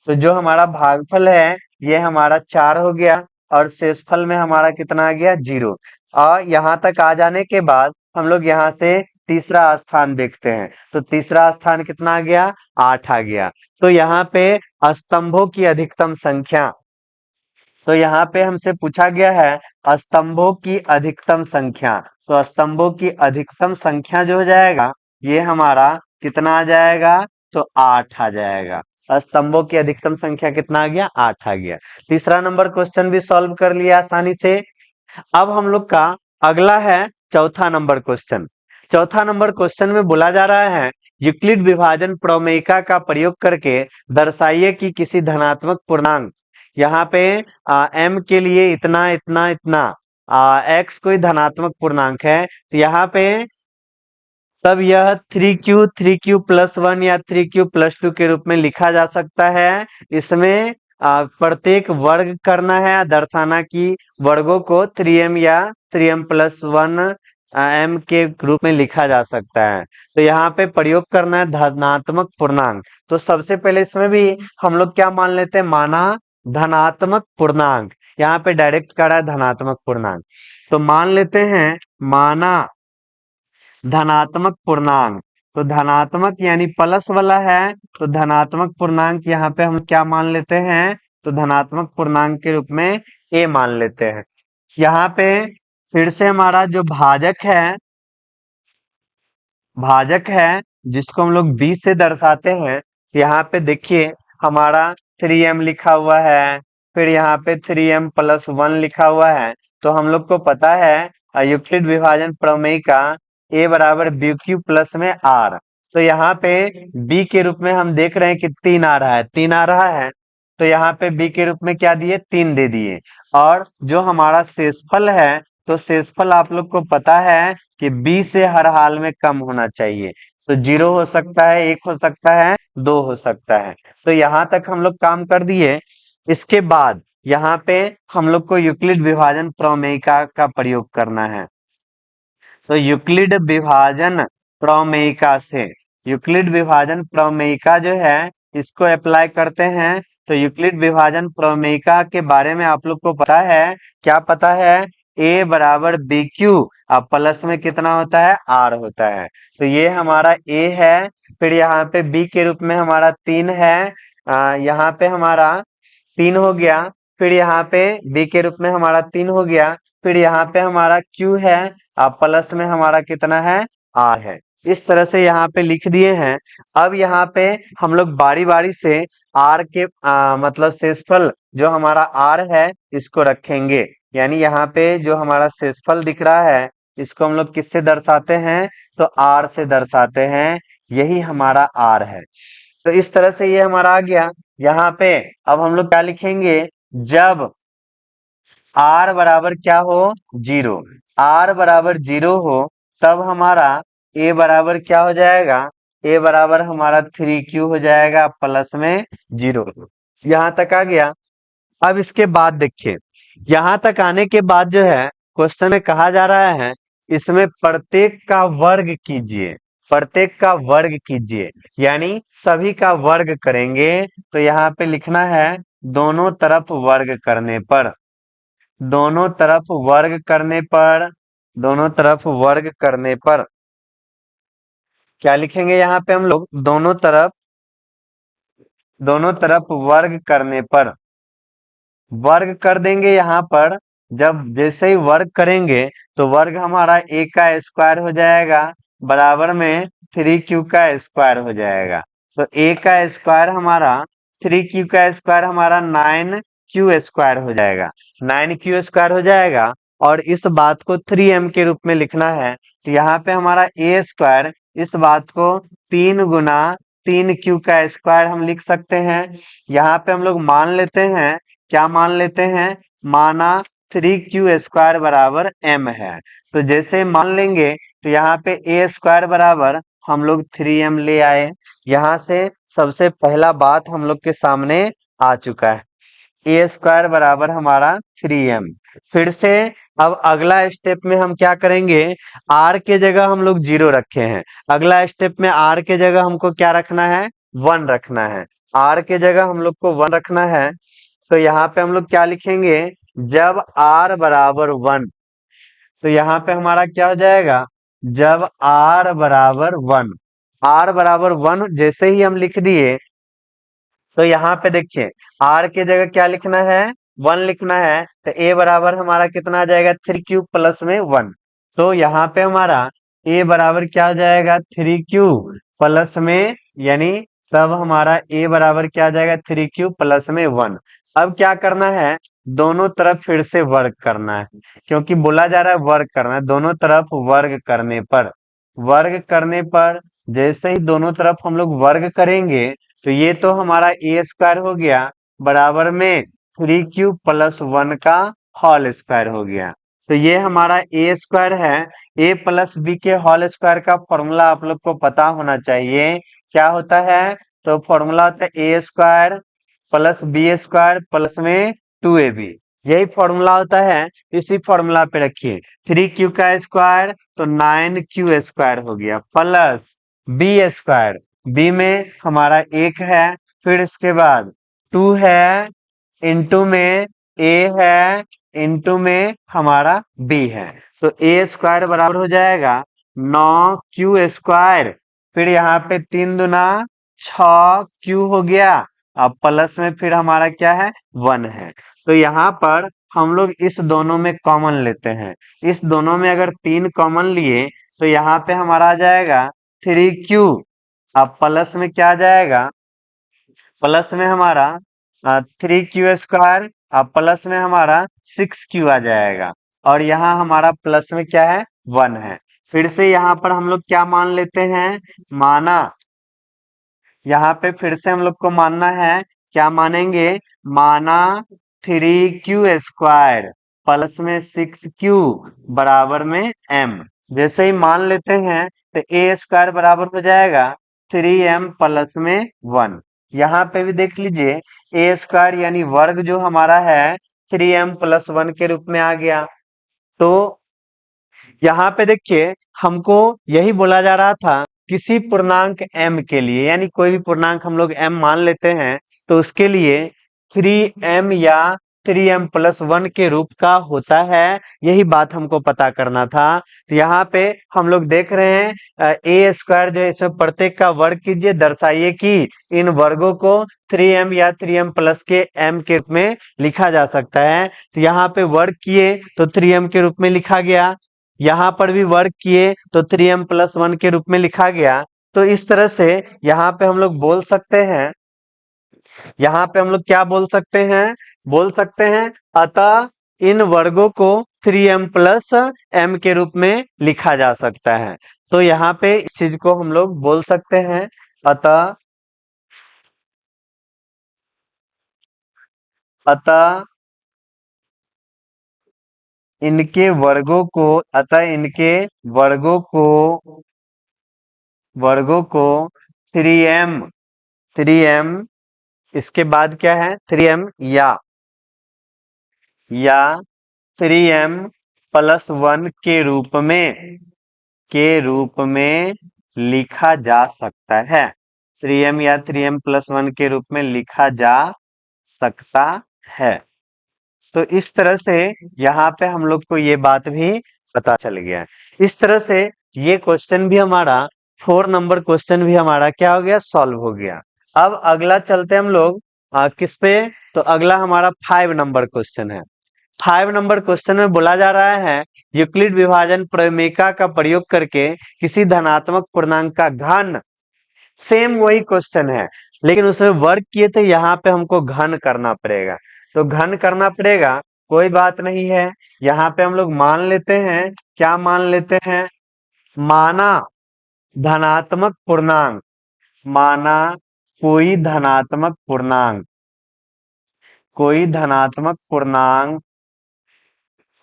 तो जो हमारा भागफल है ये हमारा 4 हो गया और शेषफल में हमारा कितना आ गया? 0। और यहाँ तक आ जाने के बाद हम लोग यहाँ से तीसरा स्थान देखते हैं। तो तीसरा स्थान कितना आ गया? 8 आ गया। तो यहाँ पे स्तंभों की अधिकतम संख्या, तो यहाँ पे हमसे पूछा गया है स्तंभों की अधिकतम संख्या। तो स्तंभों की अधिकतम संख्या जो हो जाएगा ये हमारा कितना आ जाएगा? तो 8 आ जाएगा। स्तंभों की अधिकतम संख्या कितना आ गया? 8 आ गया। तीसरा नंबर क्वेश्चन भी सॉल्व कर लिया आसानी से। अब हम लोग का अगला है चौथा नंबर क्वेश्चन। चौथा नंबर क्वेश्चन में बोला जा रहा है, यूक्लिड विभाजन प्रमेयिका का प्रयोग करके दर्शाइए कि किसी धनात्मक पूर्णांक, यहाँ पे m के लिए इतना इतना इतना, x कोई धनात्मक पूर्णांक है तो यहाँ पे तब यह 3Q+1 या 3Q+2 के रूप में लिखा जा सकता है। इसमें प्रत्येक वर्ग करना है, दर्शाना कि वर्गों को 3m या 3m+1 m के रूप में लिखा जा सकता है। तो यहाँ पे प्रयोग करना है धनात्मक पूर्णांक। तो सबसे पहले इसमें भी हम लोग क्या मान लेते हैं? माना धनात्मक पूर्णांक। यहाँ पे डायरेक्ट करा है धनात्मक पूर्णांक। तो मान लेते हैं माना धनात्मक पूर्णांक। तो धनात्मक यानी प्लस वाला है, तो धनात्मक पूर्णांक यहाँ पे हम क्या मान लेते हैं, तो धनात्मक पूर्णांक के रूप में ए मान लेते हैं। यहाँ पे फिर से हमारा जो भाजक है जिसको हम लोग 20 से दर्शाते हैं। यहाँ पे देखिए हमारा 3m लिखा हुआ है, फिर यहाँ पे 3m+1 लिखा हुआ है। तो हम लोग को पता है यूक्लिड विभाजन प्रमेय का a बराबर बी क्यू प्लस में आर। तो यहाँ पे b के रूप में हम देख रहे हैं कि 3 आ रहा है, 3 आ रहा है। तो यहाँ पे b के रूप में क्या दिए, 3 दे दिए। और जो हमारा शेषफल है, तो शेषफल आप लोग को पता है कि b से हर हाल में कम होना चाहिए। तो 0 हो सकता है, 1 हो सकता है, 2 हो सकता है। तो यहाँ तक हम लोग काम कर दिए। इसके बाद यहाँ पे हम लोग को यूक्लिड विभाजन प्रमेयिका का प्रयोग करना है। तो यूक्लिड विभाजन प्रमेयिका जो है इसको अप्लाई करते हैं। तो यूक्लिड विभाजन प्रमेयिका के बारे में आप लोग को पता है, क्या पता है, a बराबर बी क्यू अब प्लस में कितना होता है, आर होता है। तो ये हमारा a है, फिर यहाँ पे b के रूप में हमारा 3 है, यहाँ पे हमारा 3 हो गया, फिर यहाँ पे b के रूप में हमारा 3 हो गया, फिर यहाँ पे हमारा q है, अब प्लस में हमारा कितना है, r है। इस तरह से यहाँ पे लिख दिए हैं। अब यहाँ पे हम लोग बारी बारी से r के मतलब शेषफल जो हमारा r है इसको रखेंगे। यानी यहाँ पे जो हमारा शेषफल दिख रहा है इसको हम लोग किससे दर्शाते हैं, तो r से दर्शाते हैं। यही हमारा r है। तो इस तरह से ये हमारा आ गया। यहाँ पे अब हम लोग क्या लिखेंगे, जब r बराबर क्या हो, 0, r बराबर 0 हो तब हमारा a बराबर क्या हो जाएगा, a बराबर हमारा 3q हो जाएगा प्लस में 0। यहाँ तक आ गया। अब इसके बाद देखिए, यहाँ तक आने के बाद जो है क्वेश्चन में कहा जा रहा है इसमें प्रत्येक का वर्ग कीजिए, प्रत्येक का वर्ग कीजिए, यानी सभी का वर्ग करेंगे। तो यहाँ पे लिखना है दोनों तरफ वर्ग करने पर, दोनों तरफ वर्ग करने पर, दोनों तरफ वर्ग करने पर क्या लिखेंगे, यहाँ पे हम लोग दोनों तरफ वर्ग करने पर वर्ग कर देंगे। यहाँ पर जब जैसे ही वर्ग करेंगे तो वर्ग हमारा a का स्क्वायर हो जाएगा बराबर में 3q का स्क्वायर हो जाएगा। तो a का स्क्वायर हमारा 3q का स्क्वायर हमारा 9q स्क्वायर हो जाएगा, 9q स्क्वायर हो जाएगा। और इस बात को 3m के रूप में लिखना है। तो यहाँ पे हमारा a स्क्वायर, इस बात को 3 गुना 3q का स्क्वायर हम लिख सकते हैं। यहाँ पे हम लोग मान लेते हैं, क्या मान लेते हैं, माना 3q स्क्वायर बराबर m है। तो जैसे मान लेंगे तो यहाँ पे a स्क्वायर बराबर हम लोग 3m ले आए। यहाँ से सबसे पहला बात हम लोग के सामने आ चुका है, a स्क्वायर बराबर हमारा 3m। फिर से अब अगला स्टेप में हम क्या करेंगे, r के जगह हम लोग 0 रखे हैं। अगला स्टेप में r के जगह हमको क्या रखना है, 1 रखना है। r के जगह हम लोग को 1 रखना है। तो यहाँ पे हम लोग क्या लिखेंगे, जब r बराबर 1, तो यहाँ पे हमारा क्या हो जाएगा, जब r बराबर 1, r बराबर 1 जैसे ही हम लिख दिए तो यहाँ पे देखिए r के जगह क्या लिखना है, 1 लिखना है। तो a बराबर हमारा कितना आ जाएगा, 3q प्लस में 1। तो यहाँ पे हमारा a बराबर क्या हो जाएगा, 3q प्लस में, यानी तब हमारा a बराबर क्या आ जाएगा, 3q प्लस में 1। अब क्या करना है, दोनों तरफ फिर से वर्ग करना है, क्योंकि बोला जा रहा है वर्ग करना है। दोनों तरफ वर्ग करने पर जैसे ही दोनों तरफ हम लोग वर्ग करेंगे तो ये तो हमारा a स्क्वायर हो गया बराबर में 3q प्लस 1 का होल स्क्वायर हो गया। तो ये हमारा a स्क्वायर है। a प्लस बी के होल स्क्वायर का फॉर्मूला आप लोग को पता होना चाहिए, क्या होता है, तो फॉर्मूला होता है a square plus B square plus में 2ab, यही फॉर्मूला होता है। इसी फॉर्मूला पे रखिए 3q का स्क्वायर तो 9q स्क्वायर हो गया प्लस बी स्क्वायर, बी में हमारा 1 है, फिर इसके बाद 2 है, इंटू में a है, इंटू में हमारा b है। तो a स्क्वायर बराबर हो जाएगा 9 क्यू स्क्वायर, फिर यहाँ पे 3 दूना 6 क्यू हो गया। अब प्लस में फिर हमारा क्या है, 1 है। तो यहाँ पर हम लोग इस दोनों में कॉमन लेते हैं। इस दोनों में अगर 3 कॉमन लिए तो यहाँ पे हमारा आ जाएगा 3 क्यू। अब प्लस में क्या आ जाएगा, प्लस में हमारा 3 क्यू स्क्वायर, अब प्लस में हमारा 6 क्यू आ जाएगा। और यहाँ हमारा प्लस में क्या है, 1 है। फिर से यहाँ पर हम लोग क्या मान लेते हैं, माना, यहाँ पे फिर से हम लोग को मानना है, क्या मानेंगे, माना 3 क्यू स्क्वायर प्लस में 6 क्यू बराबर में m। जैसे ही मान लेते हैं तो ए स्क्वायर बराबर हो जाएगा 3m प्लस में 1। यहाँ पे भी देख लीजिए, ए स्क्वायर यानी वर्ग जो हमारा है 3m प्लस 1 के रूप में आ गया। तो यहाँ पे देखिए, हमको यही बोला जा रहा था, किसी पूर्णांक m के लिए, यानी कोई भी पूर्णांक हम लोग m मान लेते हैं तो उसके लिए 3m या 3m प्लस 1 के रूप का होता है। यही बात हमको पता करना था। तो यहाँ पे हम लोग देख रहे हैं ए स्क्वायर जो है, इसमें प्रत्येक का वर्ग कीजिए, दर्शाइए कि इन वर्गों को 3m या 3m प्लस के m के रूप में लिखा जा सकता है। तो यहाँ पे वर्ग किए तो 3m के रूप में लिखा गया, यहाँ पर भी वर्ग किए तो 3m प्लस 1 के रूप में लिखा गया। तो इस तरह से यहाँ पे हम लोग बोल सकते हैं, यहाँ पे हम लोग क्या बोल सकते हैं, बोल सकते हैं अतः इन वर्गों को 3m प्लस m के रूप में लिखा जा सकता है। तो यहाँ पे इस चीज को हम लोग बोल सकते हैं, अतः अतः इनके वर्गों को, अतः इनके वर्गों को, वर्गों को 3m, 3m, इसके बाद क्या है 3m या 3m प्लस 1 के रूप में लिखा जा सकता है। 3m या 3m प्लस 1 के रूप में लिखा जा सकता है। तो इस तरह से यहाँ पे हम लोग को ये बात भी पता चल गया। इस तरह से ये क्वेश्चन भी हमारा, 4 नंबर क्वेश्चन भी हमारा क्या हो गया, सॉल्व हो गया। अब अगला चलते हम लोग किस पे, तो अगला हमारा 5 नंबर क्वेश्चन है। 5 नंबर क्वेश्चन में बोला जा रहा है, यूक्लिड विभाजन प्रमेय का प्रयोग करके किसी धनात्मक पूर्णांक का घन, सेम वही क्वेश्चन है लेकिन उसमें वर्ग किए थे, यहाँ पे हमको घन करना पड़ेगा। तो घन करना पड़ेगा, कोई बात नहीं है। यहाँ पे हम लोग मान लेते हैं, क्या मान लेते हैं, माना धनात्मक पूर्णांक, माना कोई धनात्मक पूर्णांक, कोई धनात्मक पूर्णांक,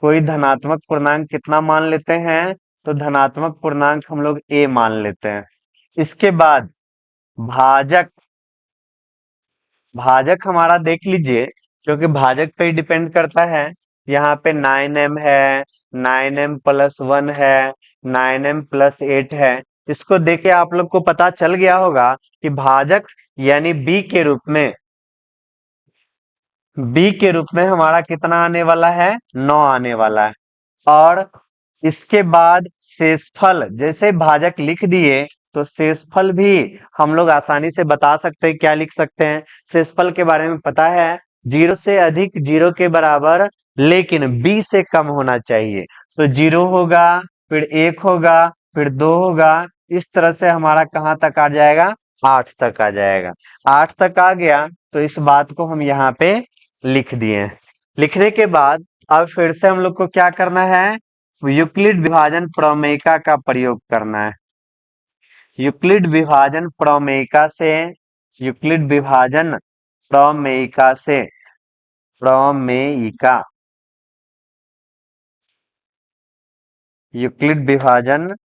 कोई धनात्मक पूर्णांक कितना मान लेते हैं, तो धनात्मक पूर्णांक हम लोग a मान लेते हैं। इसके बाद भाजक, भाजक हमारा देख लीजिए, क्योंकि भाजक पे ही डिपेंड करता है। यहाँ पे 9m है, 9m प्लस 1 है, 9m प्लस 8 है। इसको देखे आप लोग को पता चल गया होगा कि भाजक यानी b के रूप में, b के रूप में हमारा कितना आने वाला है, 9 आने वाला है। और इसके बाद शेषफल, जैसे भाजक लिख दिए तो शेषफल भी हम लोग आसानी से बता सकते हैं। क्या लिख सकते हैं, शेषफल के बारे में पता है, 0 से अधिक 0 के बराबर लेकिन b से कम होना चाहिए। तो 0 होगा, फिर 1 होगा, फिर 2 होगा, इस तरह से हमारा कहाँ तक आ जाएगा, 8 तक आ जाएगा। 8 तक आ गया तो इस बात को हम यहाँ पे लिख दिए। लिखने के बाद अब फिर से हम लोग को क्या करना है, यूक्लिड विभाजन प्रमेयिका का प्रयोग करना है। यूक्लिड विभाजन प्रमेयिका से, यूक्लिड विभाजन प्रमेयिका से, प्रमेयिका, यूक्लिड विभाजन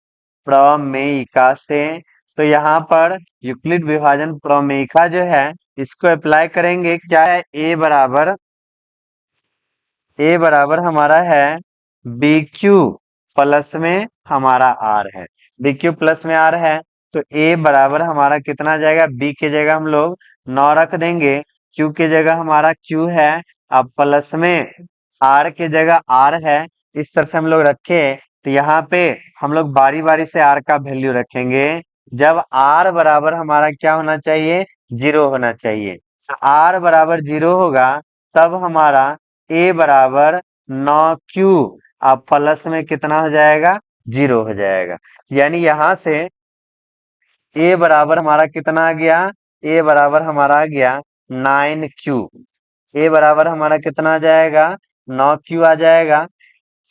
प्रमेयिका से। तो यहाँ पर यूक्लिड विभाजन प्रमेयिका जो है, इसको अप्लाई करेंगे। क्या है, ए बराबर हमारा है बी क्यू प्लस में हमारा आर है, बी क्यू प्लस में आर है। तो ए बराबर हमारा कितना आ जाएगा, बी की जगह हम लोग 9 रख देंगे, क्यू की जगह हमारा क्यू है, अब प्लस में आर की जगह आर है। इस तरह से हम लोग रखे तो यहाँ पे हम लोग बारी बारी से आर का वैल्यू रखेंगे। जब आर बराबर हमारा क्या होना चाहिए, 0 होना चाहिए। आर बराबर 0 होगा तब हमारा ए बराबर 9Q अब प्लस में कितना हो जाएगा, 0 हो जाएगा। यानी यहां से ए बराबर हमारा कितना आ गया, ए बराबर हमारा आ गया 9Q। ए बराबर हमारा कितना आ जाएगा, 9Q आ जाएगा।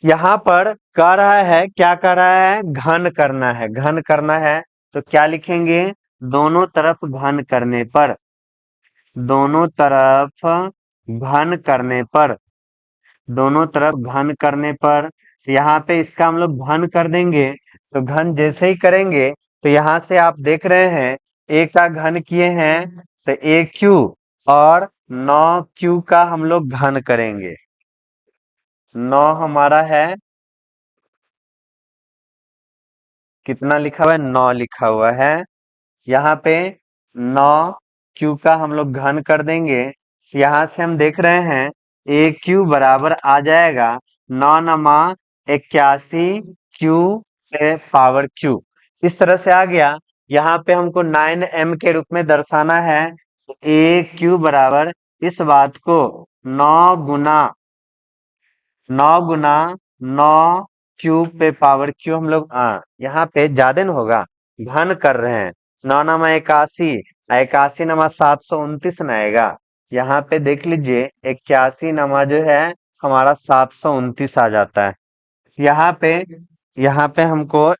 यहाँ पर कह रहा है, क्या कह रहा है, घन करना है, घन करना है। तो क्या लिखेंगे, दोनों तरफ घन करने पर, दोनों तरफ घन करने पर, दोनों तरफ घन करने पर यहाँ पे इसका हम लोग घन कर देंगे। तो घन जैसे ही करेंगे तो यहाँ से आप देख रहे हैं ए का घन किए हैं तो AQ और 9Q का हम लोग घन करेंगे। 9 हमारा है, कितना लिखा हुआ है, 9 लिखा हुआ है। यहाँ पे 9Q का हम लोग घन कर देंगे। यहाँ से हम देख रहे हैं AQ बराबर आ जाएगा 9 नमा 81Q पे पावर Q। इस तरह से आ गया। यहाँ पे हमको 9M के रूप में दर्शाना है। AQ बराबर इस बात को 9 गुना 9 पे पावर क्यू हम लोग यहाँ पे ज्यादा न होगा, घन कर रहे हैं। 9 नमा 81, 81 नमा 729 न आएगा। यहाँ पे देख लीजिए 81 नमा जो है हमारा 729 आ जाता है। यहाँ पे हमको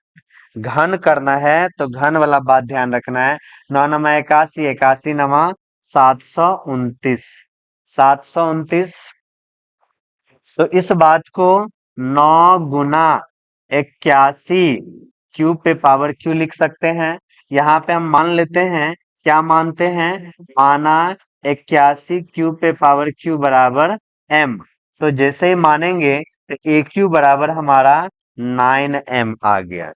घन करना है तो घन वाला बात ध्यान रखना है। 9 नमा 81, 81 नमा 729, 729। तो इस बात को 9 गुना 81 क्यू पे पावर क्यू लिख सकते हैं। यहाँ पे हम मान लेते हैं, क्या मानते हैं, माना 81 क्यू पे पावर क्यू बराबर m। तो जैसे ही मानेंगे तो AQ बराबर हमारा 9m आ गया।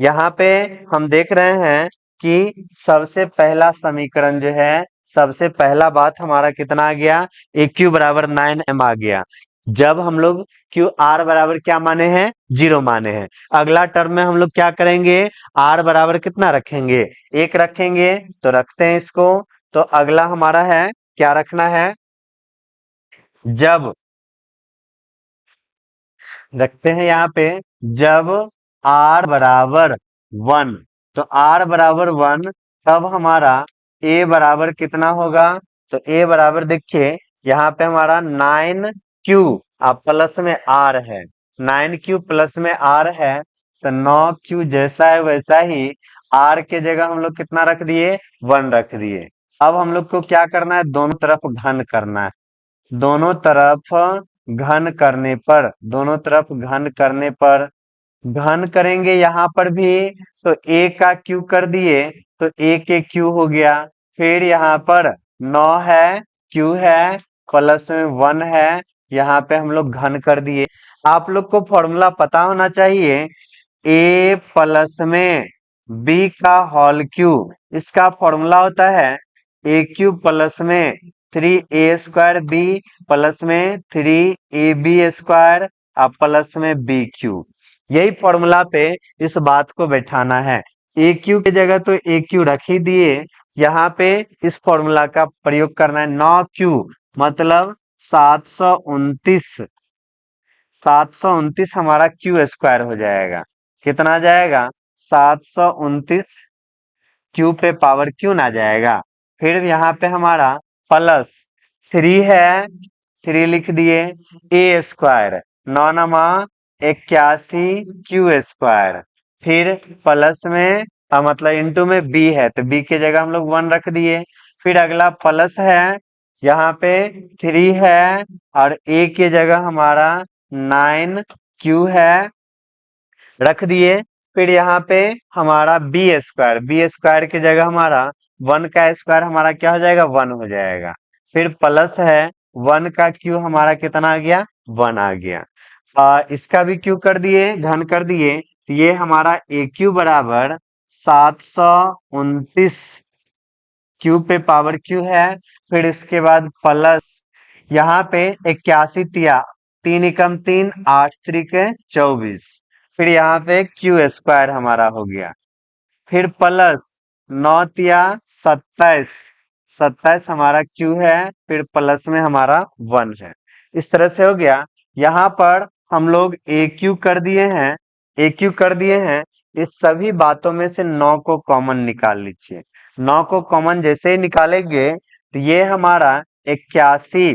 यहाँ पे हम देख रहे हैं कि सबसे पहला समीकरण जो है, सबसे पहला बात हमारा कितना आ गया, AQ बराबर 9m आ गया। जब हम लोग क्यू आर बराबर क्या माने हैं, 0 माने हैं। अगला टर्म में हम लोग क्या करेंगे, आर बराबर कितना रखेंगे, 1 रखेंगे। तो रखते हैं इसको। तो अगला हमारा है, क्या रखना है, जब रखते हैं यहाँ पे, जब आर बराबर 1, तो आर बराबर 1 तब हमारा ए बराबर कितना होगा। तो ए बराबर देखिए यहाँ पे हमारा 9Q अब प्लस में आर है, 9Q प्लस में आर है। तो 9Q जैसा है वैसा ही आर के जगह हम लोग कितना रख दिए, 1 रख दिए। अब हम लोग को क्या करना है, दोनों तरफ घन करना है। दोनों तरफ घन करने पर, दोनों तरफ घन करने पर, घन करेंगे यहाँ पर भी तो ए का क्यू कर दिए तो ए के क्यू हो गया। फिर यहाँ पर 9 है, क्यू है, प्लस में 1 है, यहाँ पे हम लोग घन कर दिए। आप लोग को फॉर्मूला पता होना चाहिए, ए प्लस में बी का होल क्यूब, इसका फॉर्मूला होता है ए क्यूब प्लस में 3a² बी प्लस में 3ab² प्लस में बी क्यूब। यही फॉर्मूला पे इस बात को बैठाना है। ए क्यू की जगह तो ए क्यू रख ही दिए, यहाँ पे इस फॉर्मूला का प्रयोग करना है। 9Q मतलब 729, 729 हमारा Q² हो जाएगा। कितना आ जाएगा, 729 क्यू पे पावर क्यू ना जाएगा। फिर यहाँ पे हमारा प्लस 3 है, 3 लिख दिए, A², 9 नमा 81Q²। फिर प्लस में मतलब इंटू में B है तो B के जगह हम लोग 1 रख दिए। फिर अगला प्लस है, यहाँ पे 3 है और A के जगह हमारा 9Q है, रख दिए। फिर यहाँ पे हमारा बी स्क्वायर की जगह हमारा 1 का स्क्वायर हमारा क्या हो जाएगा, 1 हो जाएगा। फिर प्लस है 1 का क्यू हमारा कितना आ गया, 1 आ गया। इसका भी क्यू कर दिए, घन कर दिए। तो ये हमारा ए क्यू बराबर 729 क्यू पे पावर क्यू है। फिर इसके बाद प्लस यहाँ पे 81 तिया 3 एकम 3 8 3 के 24, फिर यहाँ पे क्यू स्क्वायर हमारा हो गया, फिर प्लस 9 तिया 27, 27 हमारा क्यू है, फिर प्लस में हमारा 1 है। इस तरह से हो गया। यहाँ पर हम लोग ए क्यू कर दिए हैं, ए क्यू कर दिए हैं। इस सभी बातों में से 9 को कॉमन निकाल लीजिए। 9 को कॉमन जैसे ही निकालेंगे तो ये हमारा 81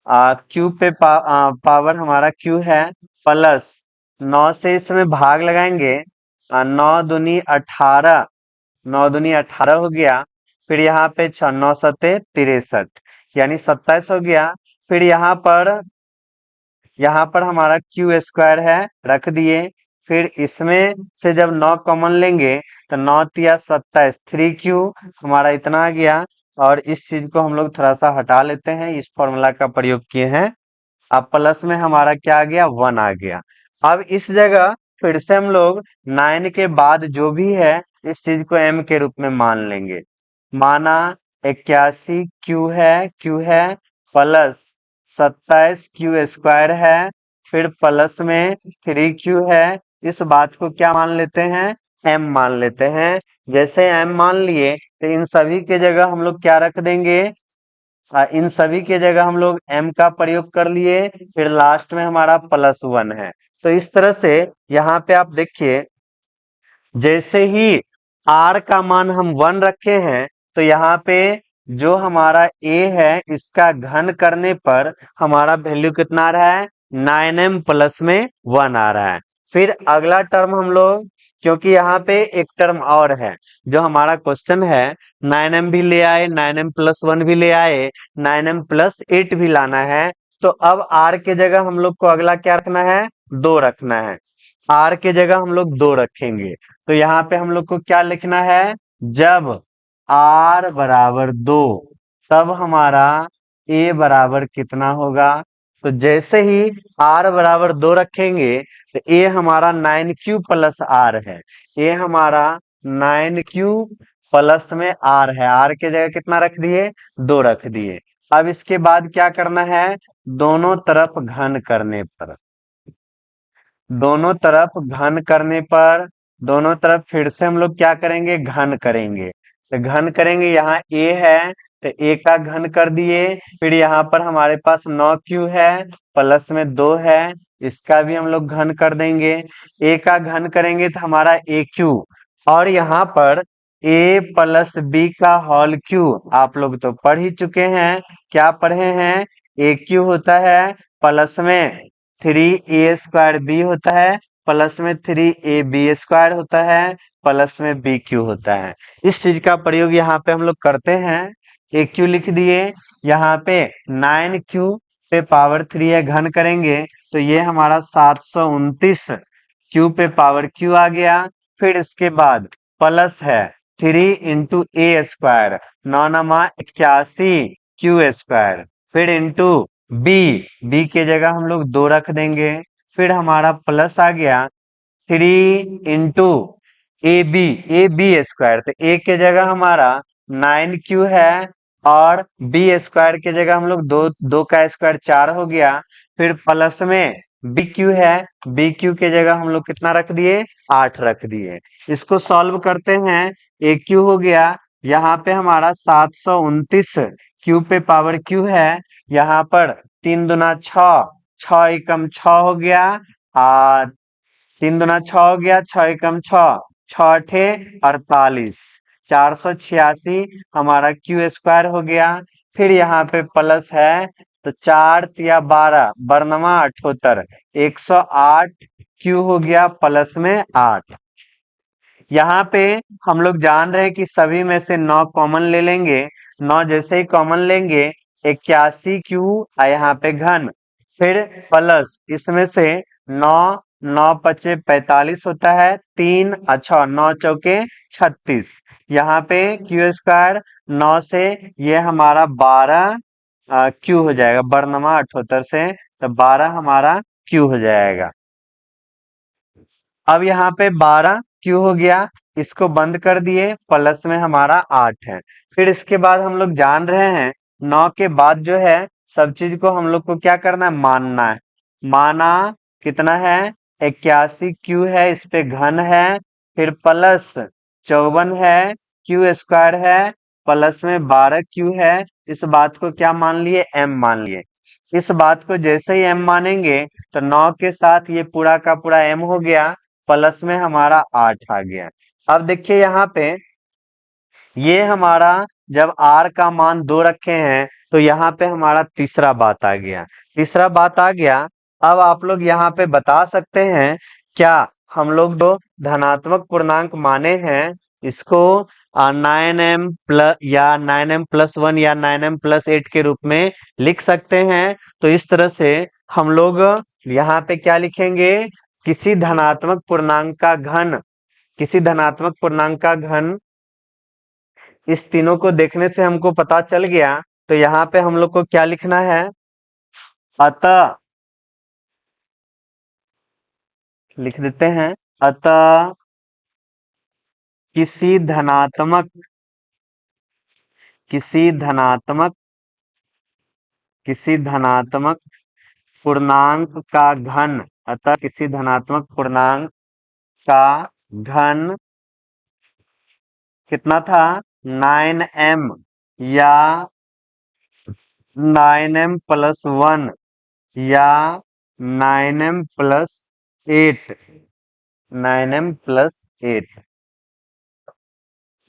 क्यू पे पावर हमारा क्यू है, प्लस 9 से इसमें भाग लगाएंगे, 9 दूनी 18, 9 दूनी 18 हो गया। फिर यहाँ पे 9 सते 63, यानी 27 हो गया। फिर यहाँ पर हमारा क्यू स्क्वायर है, रख दिए। फिर इसमें से जब 9 कॉमन लेंगे तो 9 तिया 27, 3Q हमारा इतना आ गया। और इस चीज को हम लोग थोड़ा सा हटा लेते हैं, इस फॉर्मूला का प्रयोग किए हैं। अब प्लस में हमारा क्या आ गया, 1 आ गया। अब इस जगह फिर से हम लोग 9 के बाद जो भी है इस चीज को m के रूप में मान लेंगे। माना 81 क्यू है, प्लस 27 क्यू स्क्वायर है, फिर प्लस में 3Q है। इस बात को क्या मान लेते हैं, m मान लेते हैं। जैसे m मान लिए तो इन सभी के जगह हम लोग क्या रख देंगे, इन सभी के जगह हम लोग m का प्रयोग कर लिए, फिर लास्ट में हमारा +1 है। तो इस तरह से यहाँ पे आप देखिए, जैसे ही r का मान हम 1 रखे हैं तो यहाँ पे जो हमारा a है इसका घन करने पर हमारा वैल्यू कितना आ रहा है, 9m प्लस में 1 आ रहा है। फिर अगला टर्म हम लोग, क्योंकि यहाँ पे एक टर्म और है जो हमारा क्वेश्चन है, 9m भी ले आए, 9m प्लस 1 भी ले आए, 9m प्लस 8 भी लाना है। तो अब r के जगह हम लोग को अगला क्या रखना है, 2 रखना है। r के जगह हम लोग 2 रखेंगे। तो यहाँ पे हम लोग को क्या लिखना है, जब r बराबर 2 तब हमारा a बराबर कितना होगा। तो जैसे ही r बराबर 2 रखेंगे तो a हमारा 9Q प्लस r है। a हमारा 9Q प्लस में r है। r के जगह कितना रख दिए, 2 रख दिए। अब इसके बाद क्या करना है, दोनों तरफ घन करने पर, दोनों तरफ घन करने पर, दोनों तरफ फिर से हम लोग क्या करेंगे, घन करेंगे। तो घन करेंगे, यहाँ a है तो a का घन कर दिए। फिर यहाँ पर हमारे पास 9Q है, प्लस में 2 है, इसका भी हम लोग घन कर देंगे। a का घन करेंगे तो हमारा AQ, और यहाँ पर a प्लस b का होल क्यू आप लोग तो पढ़ ही चुके हैं। क्या पढ़े हैं, AQ होता है प्लस में 3a² होता है, प्लस में 3ab² होता है, प्लस में BQ होता है। इस चीज का प्रयोग यहाँ पे हम लोग करते हैं। AQ लिख दिए, यहाँ पे 9Q पे पावर 3 है, घन करेंगे तो ये हमारा 729 Q पे पावर Q आ गया। फिर इसके बाद प्लस है 3 × a², 9 × 81 Q², फिर इंटू बी के जगह हम लोग 2 रख देंगे। फिर हमारा प्लस आ गया 3 × ए बी स्क्वायर, तो ए के जगह हमारा 9Q है, और b² के जगह हम लोग 2 का स्क्वायर 4 हो गया। फिर प्लस में BQ है, BQ के जगह हम लोग कितना रख दिए, 8 रख दिए। इसको सॉल्व करते हैं, AQ हो गया, यहाँ पे हमारा 729 Q पे पावर Q है। यहाँ पर 3 दूना 6, 6 एकम 6 हो गया, 3 दूना 6 हो गया, 6 एकम 6, 6 अठे 48, 486 हमारा Q² हो गया। फिर यहाँ पे प्लस है तो 4 तिया 12, बरनमा 78, 108 Q हो गया प्लस में 8। यहाँ पे हम लोग जान रहे हैं कि सभी में से 9 कॉमन ले लेंगे। 9 जैसे ही कॉमन लेंगे 81Q यहाँ पे घन, फिर प्लस इसमें से 9, 9 × 5 = 45 होता है, 3 अच्छा 9 × 4 = 36। यहाँ पे Q² 9 से ये हमारा 12 Q हो जाएगा, बरनमा 78 से तो 12 हमारा Q हो जाएगा। अब यहाँ पे 12 Q हो गया, इसको बंद कर दिए, प्लस में हमारा 8 है। फिर इसके बाद हम लोग जान रहे हैं 9 के बाद जो है सब चीज को हम लोग को क्या करना है, मानना है। माना कितना है, 81 क्यू है, इस पे घन है, फिर प्लस 54 है, क्यू स्क्वायर है, प्लस में 12 क्यू है। इस बात को क्या मान लिए? m मान लिए। इस बात को जैसे ही m मानेंगे तो 9 के साथ ये पूरा का पूरा m हो गया, प्लस में हमारा 8 आ गया। अब देखिए यहाँ पे ये हमारा जब r का मान 2 रखे हैं तो यहाँ पे हमारा तीसरा बात आ गया। तीसरा बात आ गया। अब आप लोग यहाँ पे बता सकते हैं क्या हम लोग दो धनात्मक पूर्णांक माने हैं इसको 9m प्लस या 9m+1 या 9m+8 के रूप में लिख सकते हैं। तो इस तरह से हम लोग यहाँ पे क्या लिखेंगे? किसी धनात्मक पूर्णांक का घन, किसी धनात्मक पूर्णांक का घन, इस तीनों को देखने से हमको पता चल गया। तो यहाँ पे हम लोग को क्या लिखना है? अतः, लिख देते हैं, अतः किसी धनात्मक, किसी धनात्मक, किसी धनात्मक पूर्णांक का घन, अतः किसी धनात्मक पूर्णांक का घन कितना था? 9m या 9m+1 या 9m+8, 9m+8,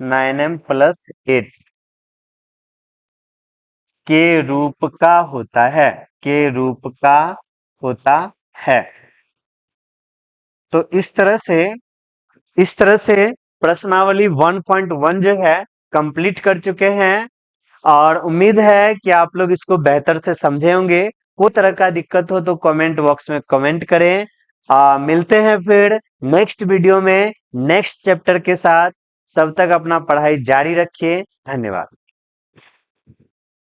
9m+8 के रूप का होता है, के रूप का होता है। तो इस तरह से प्रश्नावली 1.1 जो है कंप्लीट कर चुके हैं और उम्मीद है कि आप लोग इसको बेहतर से समझे होंगे। कोई तरह का दिक्कत हो तो कमेंट बॉक्स में कमेंट करें। मिलते हैं फिर नेक्स्ट वीडियो में नेक्स्ट चैप्टर के साथ। तब तक अपना पढ़ाई जारी रखिए। धन्यवाद।